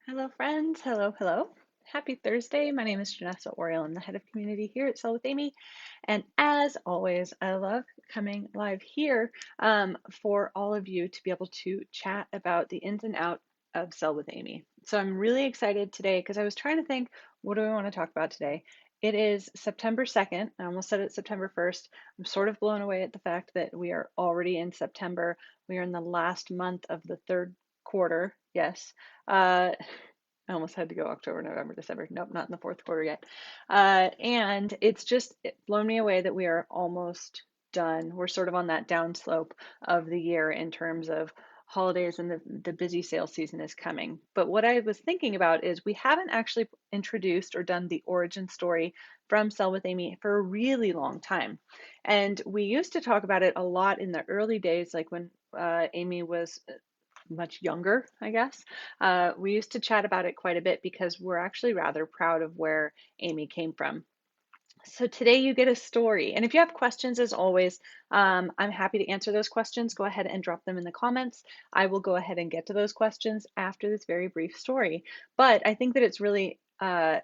Hello, friends. Hello, hello. Happy Thursday. My name is Janessa Oriel. I'm the head of community here at Sell with Amy. And as always, I love coming live here for all of you to be able to chat about the ins and out of Sell with Amy. So I'm really excited today because I was trying to think, what do we want to talk about today? It is September 2nd. I almost said it's September 1st. I'm sort of blown away at the fact that we are already in September. We are in the last month of the third quarter. Yes. I almost had to go October, November, December. Nope, not in the fourth quarter yet. And it's just blown me away that we are almost done. We're sort of on that downslope of the year in terms of holidays and the busy sales season is coming. But what I was thinking about is we haven't actually introduced or done the origin story from Sell with Amy for a really long time. And we used to talk about it a lot in the early days, like when Amy was much younger, I guess. We used to chat about it quite a bit because we're actually rather proud of where Amy came from. So today you get a story. And if you have questions, as always, I'm happy to answer those questions. Go ahead and drop them in the comments. I will go ahead and get to those questions after this very brief story. But I think that it's really, I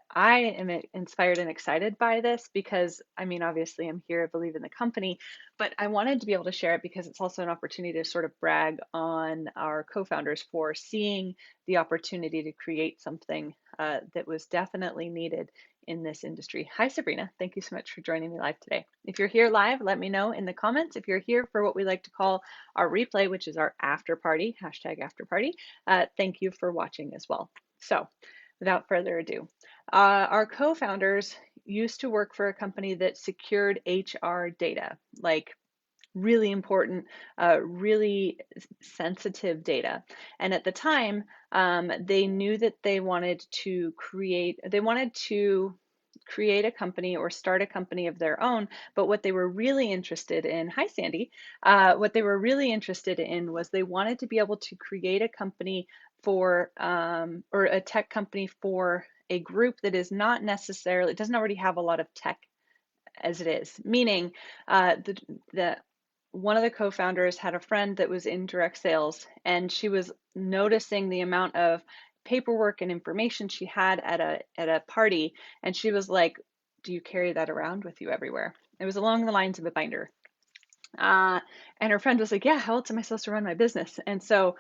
am inspired and excited by this because, I mean, obviously I'm here, I believe in the company, but I wanted to be able to share it because it's also an opportunity to sort of brag on our co-founders for seeing the opportunity to create something that was definitely needed in this industry. Hi, Sabrina. Thank you so much for joining me live today. If you're here live, let me know in the comments. If you're here for what we like to call our replay, which is our after party, hashtag after party, thank you for watching as well. So without further ado, our co-founders used to work for a company that secured HR data, like really important, really sensitive data. And at the time, they knew that they wanted to create a company or start a company of their own. But what they were really interested in, hi Sandy, what they were really interested in was they wanted to be able to create a company for, or a tech company for a group that is not necessarily, doesn't already have a lot of tech as it is. Meaning, the one of the co-founders had a friend that was in direct sales, and she was noticing the amount of paperwork and information she had at a party, and she was like, "Do you carry that around with you everywhere?" It was along the lines of a binder. Uh, and her friend was like, "Yeah, how else am I supposed to run my business?" And so,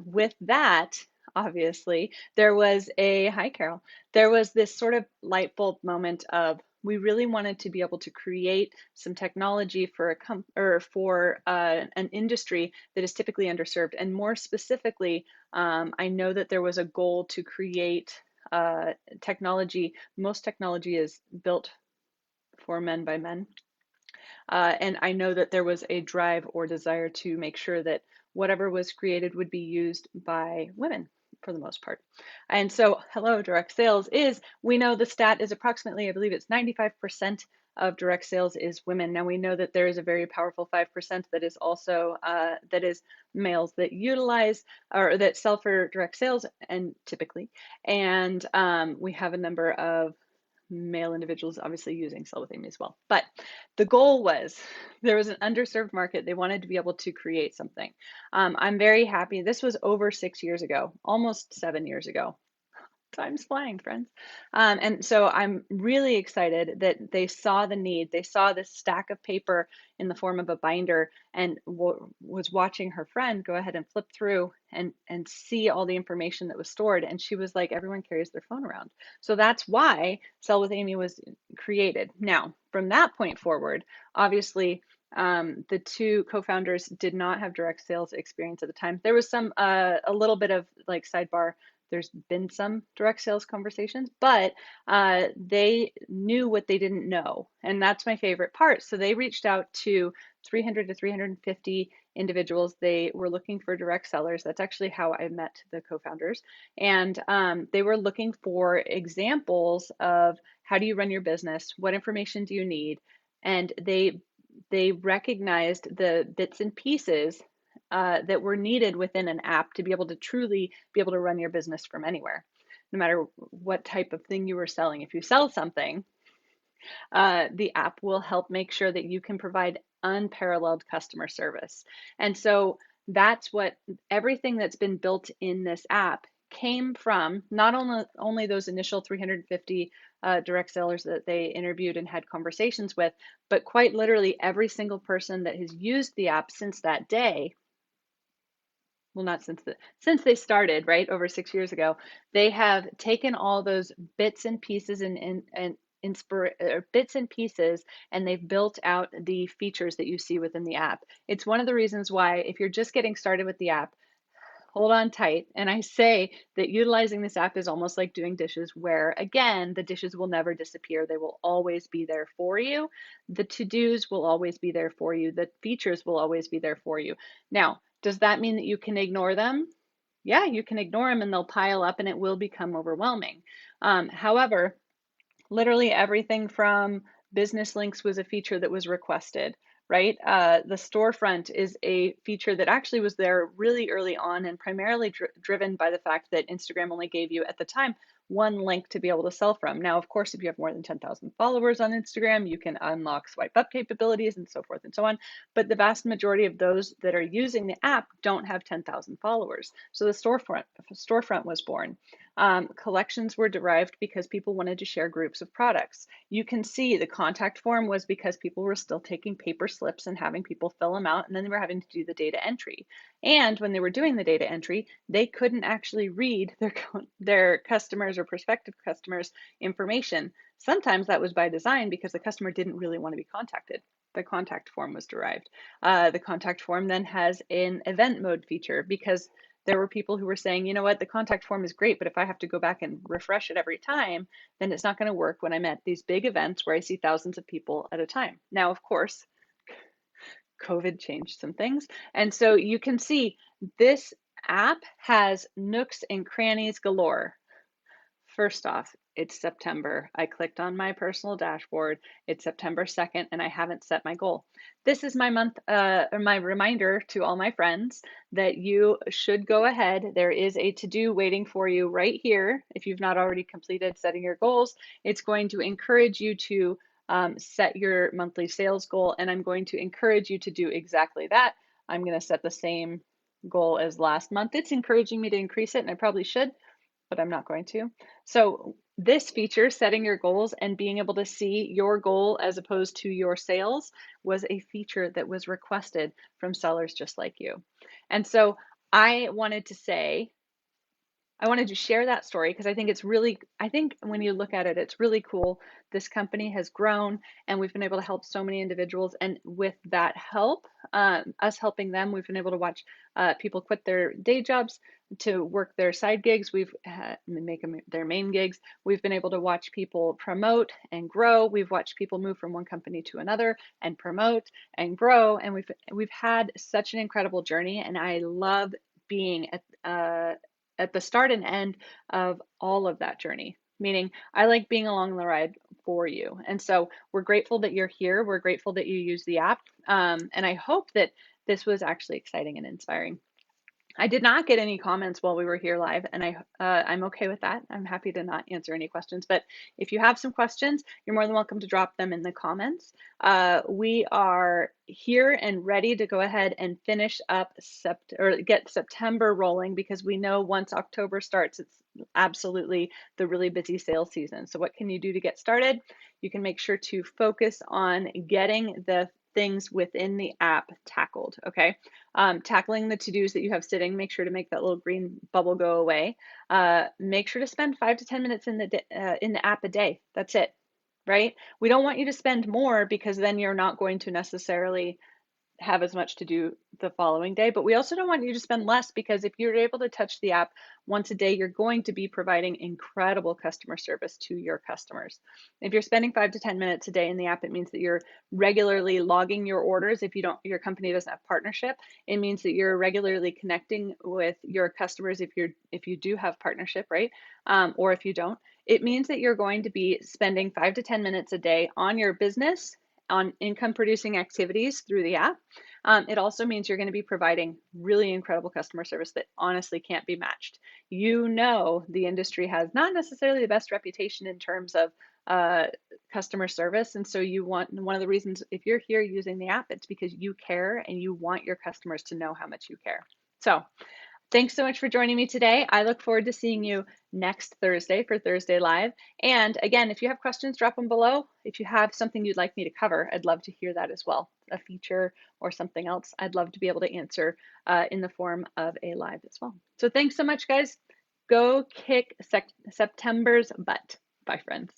with that, obviously, there was a, hi, Carol, there was this sort of light bulb moment of we really wanted to be able to create some technology for or for an industry that is typically underserved. And more specifically, I know that there was a goal to create technology. Most technology is built for men by men. And I know that there was a drive or desire to make sure that whatever was created would be used by women for the most part. And so, hello, direct sales is, we know the stat is approximately, I believe it's 95% of direct sales is women. Now we know that there is a very powerful 5% that is also, that is males that utilize or that sell for direct sales and typically, and we have a number of male individuals obviously using Sell with Amy as well. But the goal was there was an underserved market. They wanted to be able to create something. I'm very happy. This was over 6 years ago, almost 7 years ago. Time's flying, friends. And so I'm really excited that they saw the need. They saw this stack of paper in the form of a binder and was watching her friend go ahead and flip through and see all the information that was stored. And she was like, everyone carries their phone around. So that's why Sell with Amy was created. Now, from that point forward, obviously, the two co-founders did not have direct sales experience at the time. There was some, a little bit of like sidebar, there's been some direct sales conversations, but they knew what they didn't know. And that's my favorite part. So they reached out to 300 to 350 individuals. They were looking for direct sellers. That's actually how I met the co-founders. And they were looking for examples of how do you run your business? What information do you need? And they recognized the bits and pieces that were needed within an app to be able to truly be able to run your business from anywhere, no matter what type of thing you were selling. If you sell something, the app will help make sure that you can provide unparalleled customer service. And so that's what everything that's been built in this app came from not only those initial 350 direct sellers that they interviewed and had conversations with, but quite literally every single person that has used the app since that day. Well, not since they started, right, over 6 years ago. They have taken all those bits and pieces and bits and pieces, and they've built out the features that you see within the app. It's one of the reasons why, if you're just getting started with the app, hold on tight. And I say that utilizing this app is almost like doing dishes, where again, the dishes will never disappear. They will always be there for you. The to-dos will always be there for you. The features will always be there for you. Now, does that mean that you can ignore them? Yeah, you can ignore them and they'll pile up and it will become overwhelming. However, literally everything from business links was a feature that was requested, right? The storefront is a feature that actually was there really early on and primarily driven by the fact that Instagram only gave you at the time one link to be able to sell from. Now, of course, if you have more than 10,000 followers on Instagram, you can unlock swipe up capabilities and so forth and so on. But the vast majority of those that are using the app don't have 10,000 followers. So the storefront was born. Collections were derived because people wanted to share groups of products. You can see the contact form was because people were still taking paper slips and having people fill them out, and then they were having to do the data entry. And when they were doing the data entry, they couldn't actually read their customers or prospective customers' information. Sometimes that was by design because the customer didn't really want to be contacted. The contact form was derived. The contact form then has an event mode feature because there were people who were saying, you know what, the contact form is great, but if I have to go back and refresh it every time, then it's not going to work when I'm at these big events where I see thousands of people at a time. Now, of course, COVID changed some things. And so you can see this app has nooks and crannies galore. First off, it's September. I clicked on my personal dashboard. It's September 2nd, and I haven't set my goal. This is my month, or my reminder to all my friends that you should go ahead. There is a to-do waiting for you right here. If you've not already completed setting your goals, it's going to encourage you to set your monthly sales goal, and I'm going to encourage you to do exactly that. I'm going to set the same goal as last month. It's encouraging me to increase it, and I probably should, but I'm not going to. So this feature, setting your goals and being able to see your goal as opposed to your sales, was a feature that was requested from sellers just like you. And so I wanted to say, I wanted to share that story because I think when you look at it, it's really cool. This company has grown and we've been able to help so many individuals. And with that help, us helping them, we've been able to watch people quit their day jobs to work their side gigs. We've make them their main gigs. We've been able to watch people promote and grow. We've watched people move from one company to another and promote and grow. And we've had such an incredible journey. And I love being at the start and end of all of that journey. Meaning, I like being along the ride for you. And so we're grateful that you're here. We're grateful that you use the app. And I hope that this was actually exciting and inspiring. I did not get any comments while we were here live, and I'm okay with that. I'm happy to not answer any questions, but if you have some questions, you're more than welcome to drop them in the comments. We are here and ready to go ahead and finish up or get September rolling, because we know once October starts, it's absolutely the really busy sales season. So what can you do to get started? You can make sure to focus on getting the things within the app tackled, okay? Tackling the to-dos that you have sitting, make sure to make that little green bubble go away. Make sure to spend 5 to 10 minutes in the app a day. That's it, right? We don't want you to spend more, because then you're not going to necessarily have as much to do the following day. But we also don't want you to spend less, because if you're able to touch the app once a day, you're going to be providing incredible customer service to your customers. If you're spending 5 to 10 minutes a day in the app, it means that you're regularly logging your orders. If your company doesn't have partnership, it means that you're regularly connecting with your customers. If you do have partnership, right? Or if you don't, it means that you're going to be spending 5 to 10 minutes a day on your business, on income producing activities through the app. It also means you're going to be providing really incredible customer service that honestly can't be matched. You know, the industry has not necessarily the best reputation in terms of customer service. And so one of the reasons, if you're here using the app, it's because you care and you want your customers to know how much you care. So Thanks so much for joining me today. I look forward to seeing you next Thursday for Thursday Live. And again, if you have questions, drop them below. If you have something you'd like me to cover, I'd love to hear that as well. A feature or something else, I'd love to be able to answer in the form of a live as well. So thanks so much, guys. Go kick September's butt. Bye, friends.